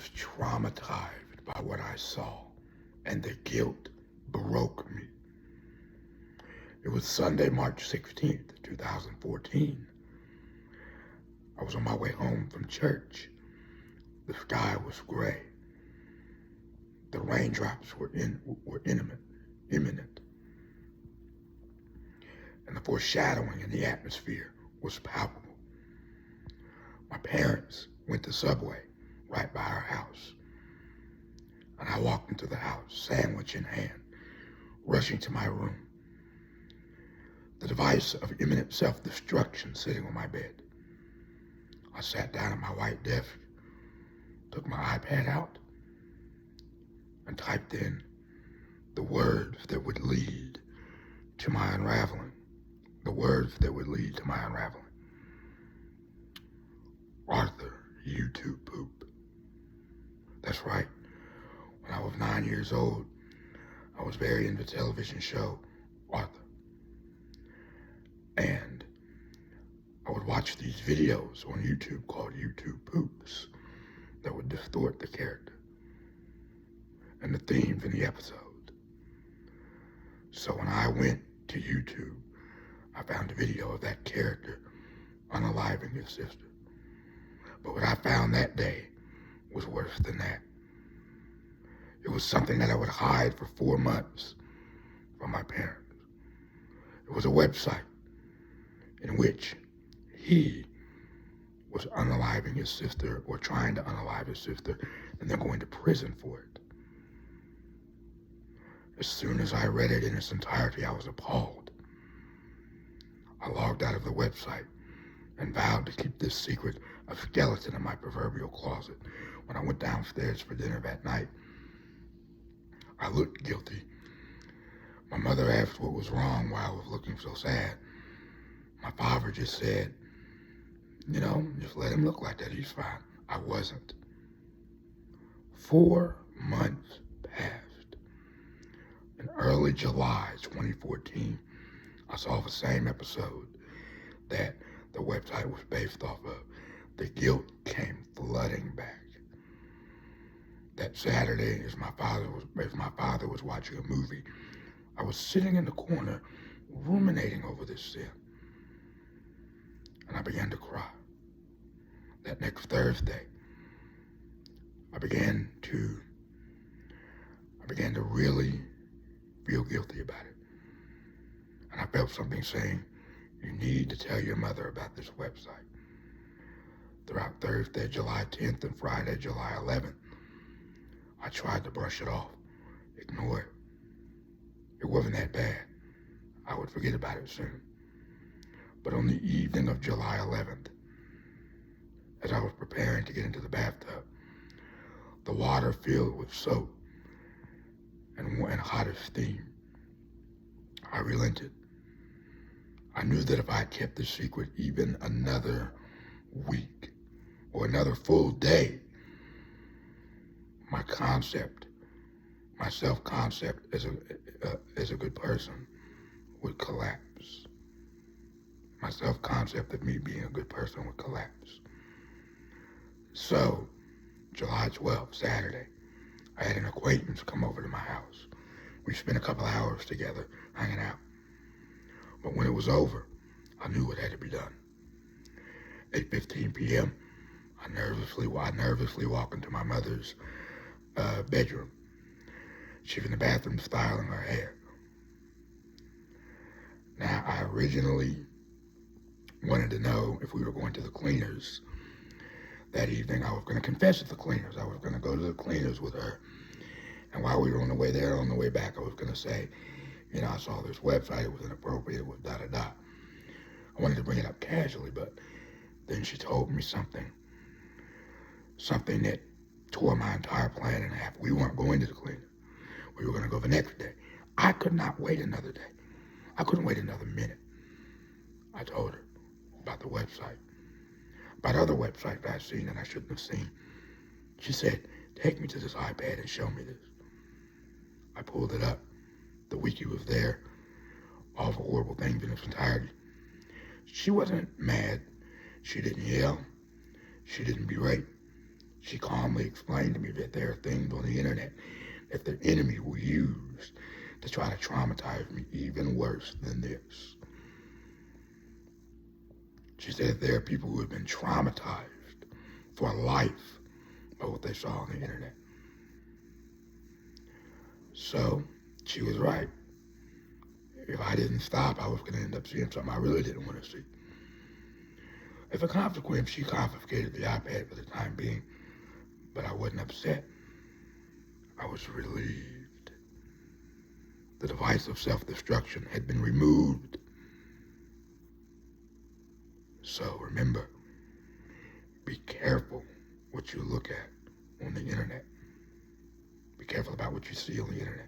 was traumatized by what I saw, and the guilt broke me. It was Sunday, March 16th, 2014. I was on my way home from church. The sky was gray. The raindrops were imminent, and the foreshadowing in the atmosphere was palpable. My parents went to Subway right by our house, and I walked into the house, sandwich in hand, rushing to my room, the device of imminent self-destruction sitting on my bed. I sat down at my white desk, took my iPad out, and typed in the words that would lead to my unraveling. The words that would lead to my unraveling. Arthur, YouTube poop. That's right. When I was 9 years old, I was very into the television show Arthur. And I would watch these videos on YouTube called YouTube poops that would distort the character and the themes in the episode. So when I went to YouTube, I found a video of that character unaliving his sister. But what I found that day was worse than that. It was something that I would hide for 4 months from my parents. It was a website in which he was unaliving his sister or trying to unalive his sister, and then going to prison for it. As soon as I read it in its entirety, I was appalled. I logged out of the website and vowed to keep this secret a skeleton in my proverbial closet. When I went downstairs for dinner that night, I looked guilty. My mother asked what was wrong, why I was looking so sad. My father just said, just let him look like that, he's fine. I wasn't. 4 months passed. In early July 2014, I saw the same episode that the website was based off of. The guilt came flooding back. That Saturday, as my father was watching a movie, I was sitting in the corner ruminating over this sin. And I began to cry. That next Thursday, I began to really feel guilty about it. And I felt something saying, you need to tell your mother about this website. Throughout Thursday, July 10th and Friday, July 11th, I tried to brush it off, ignore it. It wasn't that bad. I would forget about it soon. But on the evening of July 11th, as I was preparing to get into the bathtub, the water filled with soap and hot as steam, I relented. I knew that if I kept the secret even another week or another full day, my self-concept as a good person would collapse. My self-concept of me being a good person would collapse. So, July 12th, Saturday, I had an acquaintance come over to my house. We spent a couple hours together hanging out. But when it was over, I knew what had to be done. 8:15 p.m., I nervously walked into my mother's bedroom. She was in the bathroom styling her hair. Now, I originally wanted to know if we were going to the cleaners that evening. I was going to confess at the cleaners. I was going to go to the cleaners with her. And while we were on the way there, on the way back, I was going to say, I saw this website, it was inappropriate, it was da-da-da. I wanted to bring it up casually, but then she told me something that tore my entire plan in half. We weren't going to the cleaner. We were going to go the next day. I could not wait another day. I couldn't wait another minute. I told her about the website, about other websites I'd seen that I shouldn't have seen. She said, take me to this iPad and show me this. I pulled it up. The wiki was there. All the horrible things in its entirety. She wasn't mad. She didn't yell. She didn't berate. She calmly explained to me that there are things on the internet that the enemy will use to try to traumatize me even worse than this. She said there are people who have been traumatized for life by what they saw on the internet. So she was right. If I didn't stop, I was going to end up seeing something I really didn't want to see. As a consequence, she confiscated the iPad for the time being, but I wasn't upset. I was relieved. The device of self-destruction had been removed. So remember, be careful what you look at on the internet. Be careful about what you see on the internet.